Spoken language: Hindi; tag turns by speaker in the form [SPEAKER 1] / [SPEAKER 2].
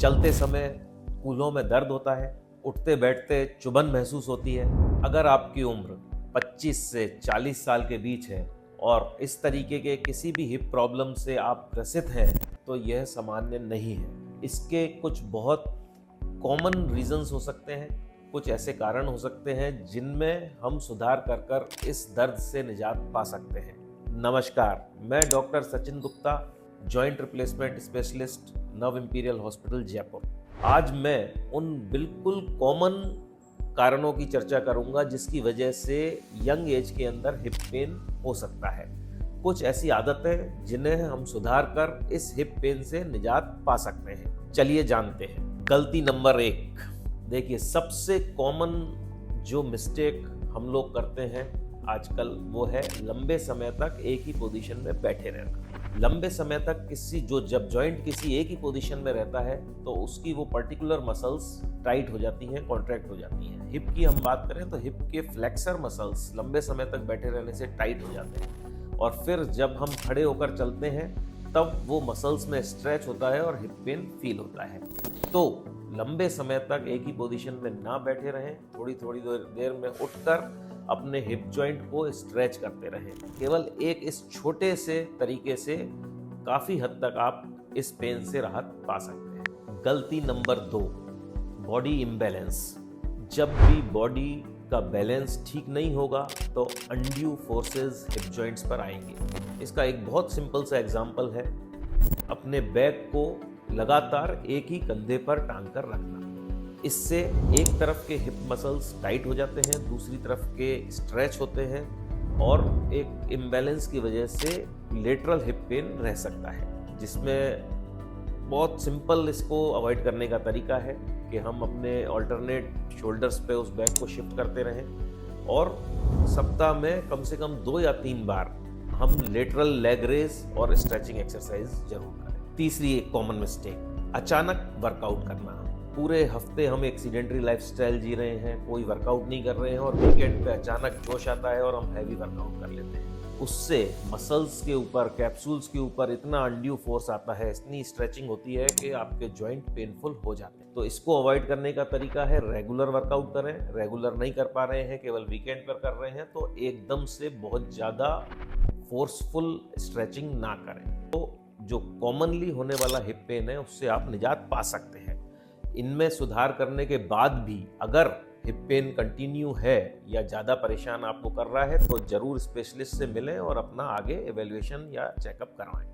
[SPEAKER 1] चलते समय कूल्हों में दर्द होता है, उठते बैठते चुभन महसूस होती है। अगर आपकी उम्र 25 से 40 साल के बीच है और इस तरीके के किसी भी हिप प्रॉब्लम से आप ग्रसित हैं तो यह सामान्य नहीं है। इसके कुछ बहुत कॉमन रीजंस हो सकते हैं, कुछ ऐसे कारण हो सकते हैं जिनमें हम सुधार कर इस दर्द से निजात पा सकते हैं। नमस्कार, मैं doctor Sachin Gupta, joint replacement specialist, नव इंपीरियल हॉस्पिटल जयपुर। आज मैं उन बिल्कुल कॉमन कारणों की चर्चा करूंगा जिसकी वजह से यंग एज के अंदर हिप पेन हो सकता है। कुछ ऐसी आदतें जिन्हें हम सुधार कर इस हिप पेन से निजात पा सकते हैं। चलिए जानते हैं। गलती नंबर 1, देखिए सबसे कॉमन जो मिस्टेक हम लोग करते हैं आजकल वो है लंबे समय तक एक ही पोजीशन में बैठे रहना। लंबे समय तक जब जॉइंट किसी एक ही पोजीशन में रहता है तो उसकी वो पर्टिकुलर मसल्स टाइट हो जाती हैं, कॉन्ट्रैक्ट हो जाती हैं। हिप की हम बात करें तो हिप के फ्लेक्सर मसल्स लंबे समय तक बैठे रहने से टाइट हो जाते हैं और फिर जब हम खड़े होकर चलते हैं तब वो मसल्स में स्ट्रेच होता है और हिप पेन फील होता है। तो लंबे समय तक एक ही पोजीशन में ना बैठे रहें, थोड़ी थोड़ी देर में उठकर अपने हिप जॉइंट को स्ट्रेच करते रहें। केवल एक इस छोटे से तरीके से काफ़ी हद तक आप इस पेन से राहत पा सकते हैं। गलती नंबर 2, बॉडी इम्बैलेंस। जब भी बॉडी का बैलेंस ठीक नहीं होगा तो अनड्यू फोर्सेस हिप जॉइंट्स पर आएंगे। इसका एक बहुत सिंपल सा एग्जांपल है, अपने बैग को लगातार एक ही कंधे पर टांग कर रखना। इससे एक तरफ के हिप मसल्स टाइट हो जाते हैं, दूसरी तरफ के स्ट्रेच होते हैं और एक इम्बैलेंस की वजह से लेटरल हिप पेन रह सकता है, जिसमें बहुत सिंपल इसको अवॉइड करने का तरीका है कि हम अपने ऑल्टरनेट शोल्डर्स पे उस बैग को शिफ्ट करते रहें और सप्ताह में कम से कम 2 या 3 बार हम लेटरल लेग रेज और स्ट्रेचिंग एक्सरसाइज जरूर करें। तीसरी एक कॉमन मिस्टेक, अचानक वर्कआउट करना। पूरे हफ्ते हम एक सीडेंटरी लाइफस्टाइल जी रहे हैं, कोई वर्कआउट नहीं कर रहे हैं और वीकेंड पे अचानक जोश आता है और हम हैवी वर्कआउट कर लेते हैं। उससे मसल्स के ऊपर, कैप्सूल्स के ऊपर इतना अनड्यू फोर्स आता है, इतनी स्ट्रेचिंग होती है कि आपके जॉइंट पेनफुल हो जाते हैं। तो इसको अवॉइड करने का तरीका है रेगुलर वर्कआउट करें। रेगुलर नहीं कर पा रहे हैं, केवल वीकेंड पर कर रहे हैं, तो एकदम से बहुत ज़्यादा फोर्सफुल स्ट्रेचिंग ना करें। तो जो कॉमनली होने वाला हिप पेन है उससे आप निजात पा सकते हैं। इनमें सुधार करने के बाद भी अगर हिप पेन कंटिन्यू है या ज़्यादा परेशान आपको कर रहा है तो ज़रूर स्पेशलिस्ट से मिलें और अपना आगे एवेल्युएशन या चेकअप करवाएं।